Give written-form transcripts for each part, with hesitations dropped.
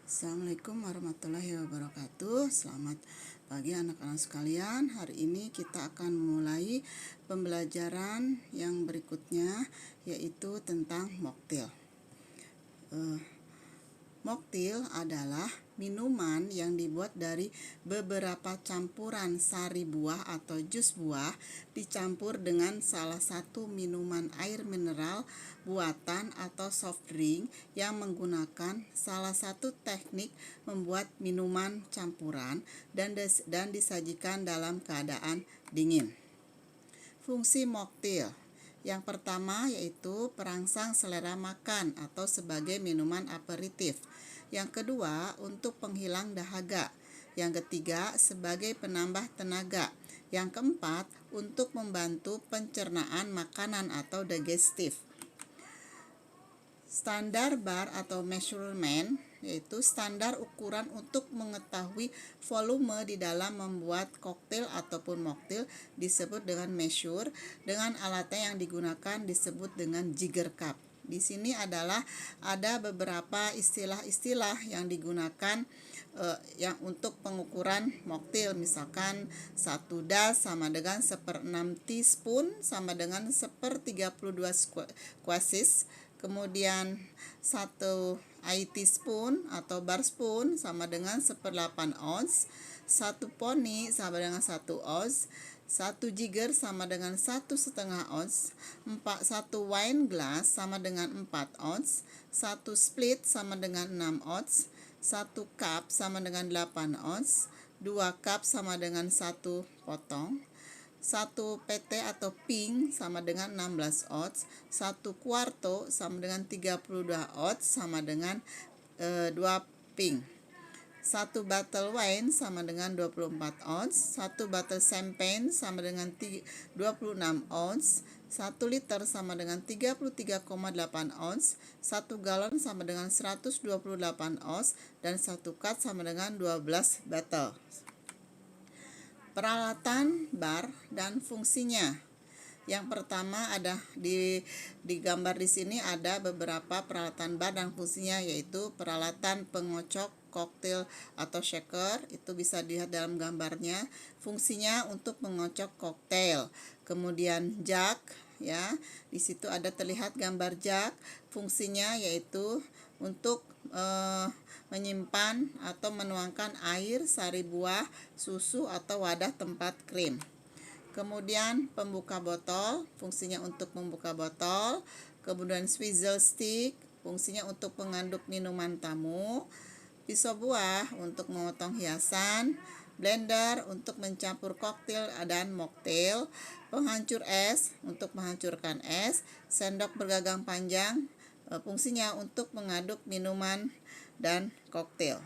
Assalamualaikum warahmatullahi wabarakatuh. Selamat pagi anak-anak sekalian. Hari ini kita akan memulai pembelajaran yang berikutnya, yaitu tentang mocktail. Mocktail adalah minuman yang dibuat dari beberapa campuran sari buah atau jus buah dicampur dengan salah satu minuman air mineral buatan atau soft drink yang menggunakan salah satu teknik membuat minuman campuran dan disajikan dalam keadaan dingin. Fungsi mocktail yang pertama yaitu perangsang selera makan atau sebagai minuman aperitif. Yang kedua untuk penghilang dahaga. Yang ketiga sebagai penambah tenaga. Yang keempat untuk membantu pencernaan makanan atau digestif. Standar bar atau measurement yaitu standar ukuran untuk mengetahui volume di dalam membuat koktail ataupun mocktail disebut dengan measure. Dengan alatnya yang digunakan disebut dengan jigger cup. Di sini ada beberapa istilah-istilah yang digunakan yang untuk pengukuran mocktail. Misalkan 1 das sama dengan 1/6 teaspoon sama dengan 1/32 squashes. Kemudian 1 teaspoon atau bar spoon sama dengan 1/8 ounce, 1 pony sama dengan 1 ounce, 1 jigger sama dengan 1,5 ounce, 1 wine glass sama dengan 4 ounce, 1 split sama dengan 6 ounce, 1 cup sama dengan 8 ounce, 2 cup sama dengan 1 potong, 1 PT atau ping sama dengan 16 ounce, 1 kuarto sama dengan 32 ounce sama dengan 2 ping. 1 bottle wine sama dengan 24 ounce, 1 bottle champagne sama dengan 26 ounce, 1 liter sama dengan 33,8 ounce, 1 galon sama dengan 128 ounce, dan 1 cut sama dengan 12 bottle. Peralatan bar dan fungsinya. Yang pertama ada di gambar di sini ada beberapa peralatan bar dan fungsinya, yaitu peralatan pengocok koktail atau shaker, itu bisa dilihat dalam gambarnya. Fungsinya untuk mengocok koktail. Kemudian jug, ya, di situ ada terlihat gambar jug. Fungsinya yaitu untuk menyimpan atau menuangkan air, sari buah, susu, atau wadah tempat krim. Kemudian pembuka botol, fungsinya untuk membuka botol. Kemudian swizzle stick, fungsinya untuk mengaduk minuman tamu. Pisau buah untuk memotong hiasan. Blender untuk mencampur koktail dan mocktail. Penghancur es untuk menghancurkan es. Sendok bergagang panjang, fungsinya untuk mengaduk minuman dan koktail.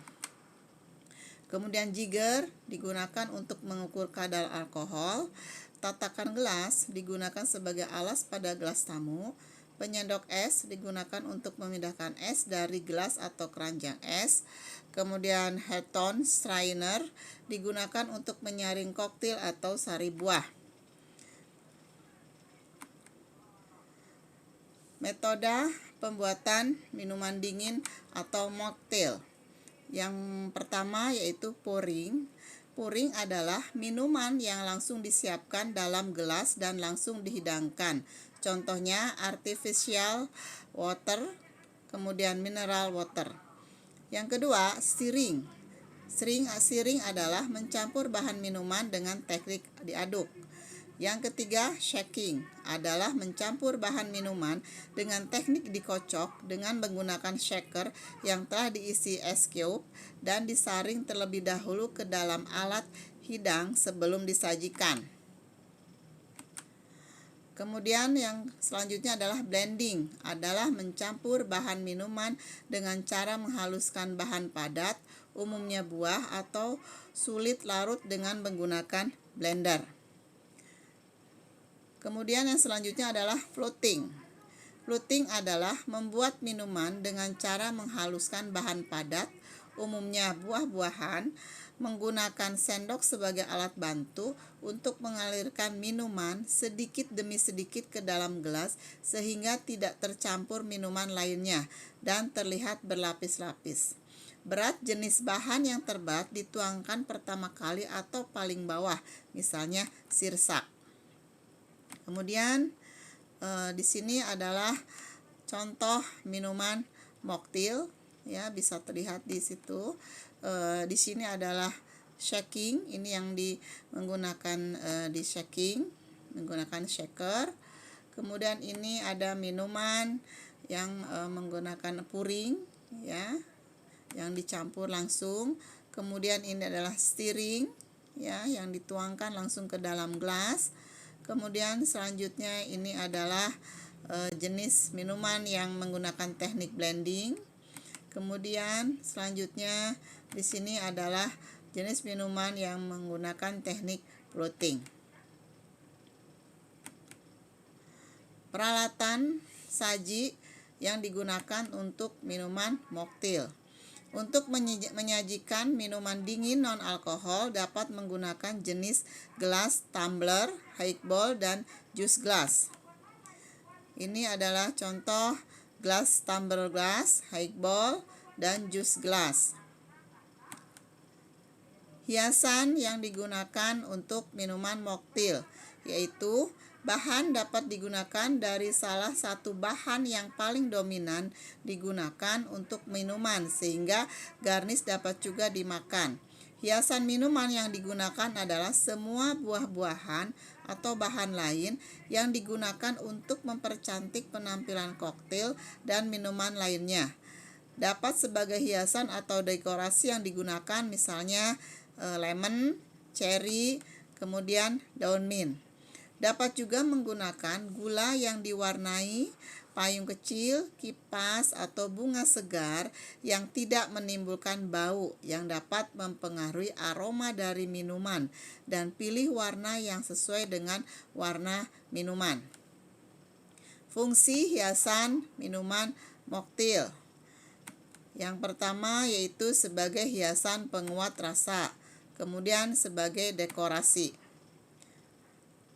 Kemudian jigger digunakan untuk mengukur kadar alkohol. Tatakan gelas digunakan sebagai alas pada gelas tamu. Penyendok es digunakan untuk memindahkan es dari gelas atau keranjang es. Kemudian Heaton strainer digunakan untuk menyaring koktail atau sari buah. Metode pembuatan minuman dingin atau mocktail. Yang pertama yaitu pouring. Pouring adalah minuman yang langsung disiapkan dalam gelas dan langsung dihidangkan. Contohnya artificial water, kemudian mineral water. Yang kedua, stirring. Stirring adalah mencampur bahan minuman dengan teknik diaduk. Yang ketiga, shaking adalah mencampur bahan minuman dengan teknik dikocok dengan menggunakan shaker yang telah diisi es cube dan disaring terlebih dahulu ke dalam alat hidang sebelum disajikan. Kemudian yang selanjutnya adalah blending, adalah mencampur bahan minuman dengan cara menghaluskan bahan padat, umumnya buah, atau sulit larut dengan menggunakan blender. Kemudian yang selanjutnya adalah floating. Floating adalah membuat minuman dengan cara menghaluskan bahan padat, umumnya buah-buahan, menggunakan sendok sebagai alat bantu untuk mengalirkan minuman sedikit demi sedikit ke dalam gelas sehingga tidak tercampur minuman lainnya dan terlihat berlapis-lapis. Berat jenis bahan yang terberat dituangkan pertama kali atau paling bawah, misalnya sirsak. Kemudian di sini adalah contoh minuman moktil, ya, bisa terlihat di situ. Di sini adalah shaking, ini yang menggunakan di shaking, menggunakan shaker. Kemudian ini ada minuman yang menggunakan puring, ya, yang dicampur langsung. Kemudian ini adalah stirring, ya, yang dituangkan langsung ke dalam gelas. Kemudian selanjutnya ini adalah jenis minuman yang menggunakan teknik blending. Kemudian selanjutnya di sini adalah jenis minuman yang menggunakan teknik floating. Peralatan saji yang digunakan untuk minuman moktil. Untuk menyajikan minuman dingin non-alkohol dapat menggunakan jenis gelas, tumbler, highball, dan jus glass. Ini adalah contoh gelas, tumbler glass, highball, dan jus glass. Hiasan yang digunakan untuk minuman moktil, yaitu bahan dapat digunakan dari salah satu bahan yang paling dominan digunakan untuk minuman sehingga garnish dapat juga dimakan. Hiasan minuman yang digunakan adalah semua buah-buahan atau bahan lain yang digunakan untuk mempercantik penampilan koktail dan minuman lainnya. Dapat sebagai hiasan atau dekorasi yang digunakan misalnya lemon, cherry, kemudian daun mint. Dapat juga menggunakan gula yang diwarnai, payung kecil, kipas, atau bunga segar yang tidak menimbulkan bau yang dapat mempengaruhi aroma dari minuman, dan pilih warna yang sesuai dengan warna minuman. Fungsi hiasan minuman moktil. Yang pertama yaitu sebagai hiasan penguat rasa, kemudian sebagai dekorasi.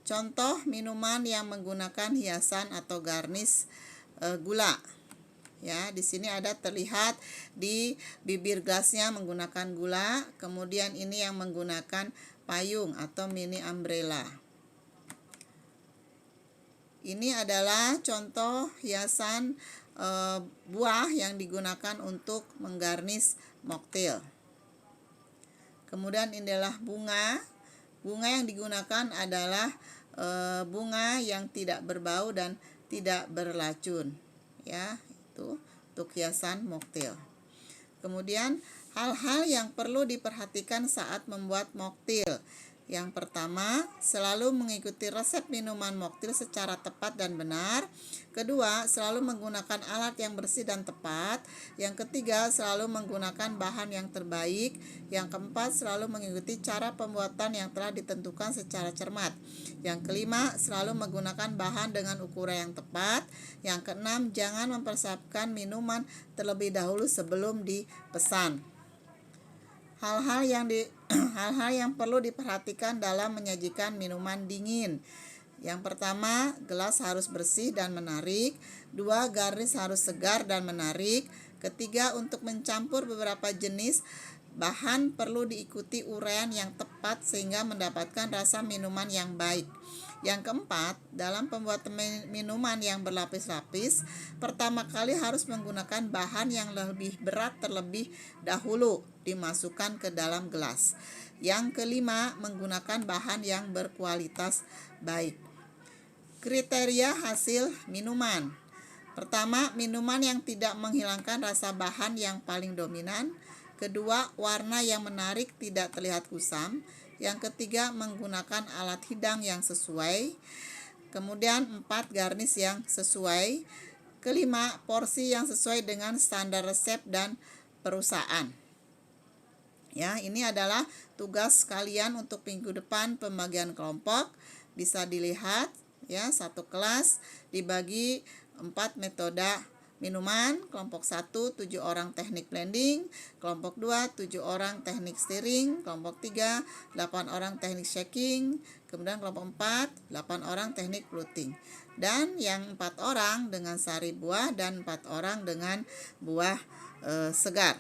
Contoh minuman yang menggunakan hiasan atau garnish gula. Ya, di sini ada terlihat di bibir gelasnya menggunakan gula, kemudian ini yang menggunakan payung atau mini umbrella. Ini adalah contoh hiasan buah yang digunakan untuk menggarnish moktil. Kemudian ini adalah bunga. Bunga yang digunakan adalah bunga yang tidak berbau dan tidak beracun, ya, itu untuk hiasan moktil. Kemudian hal-hal yang perlu diperhatikan saat membuat moktil. Yang pertama, selalu mengikuti resep minuman moktil secara tepat dan benar. Kedua, selalu menggunakan alat yang bersih dan tepat. Yang ketiga, selalu menggunakan bahan yang terbaik. Yang keempat, selalu mengikuti cara pembuatan yang telah ditentukan secara cermat. Yang kelima, selalu menggunakan bahan dengan ukuran yang tepat. Yang keenam, jangan mempersiapkan minuman terlebih dahulu sebelum dipesan. Hal-hal yang perlu diperhatikan dalam menyajikan minuman dingin. Yang pertama, gelas harus bersih dan menarik. Dua, garnish harus segar dan menarik. Ketiga, untuk mencampur beberapa jenis bahan perlu diikuti uraian yang tepat sehingga mendapatkan rasa minuman yang baik. Yang keempat, dalam pembuatan minuman yang berlapis-lapis, pertama kali harus menggunakan bahan yang lebih berat terlebih dahulu dimasukkan ke dalam gelas. Yang kelima, menggunakan bahan yang berkualitas baik. Kriteria hasil minuman. Pertama, minuman yang tidak menghilangkan rasa bahan yang paling dominan. Kedua, warna yang menarik tidak terlihat kusam. Yang ketiga, menggunakan alat hidang yang sesuai. Kemudian 4, garnish yang sesuai. Kelima, porsi yang sesuai dengan standar resep dan perusahaan. Ya, ini adalah tugas kalian untuk minggu depan pembagian kelompok. Bisa dilihat ya, satu kelas dibagi 4 metode minuman, kelompok 1 7 orang teknik blending, kelompok 2 7 orang teknik stirring, kelompok 3 8 orang teknik shaking, kemudian kelompok 4 8 orang teknik fluting. Dan yang 4 orang dengan sari buah dan 4 orang dengan buah segar.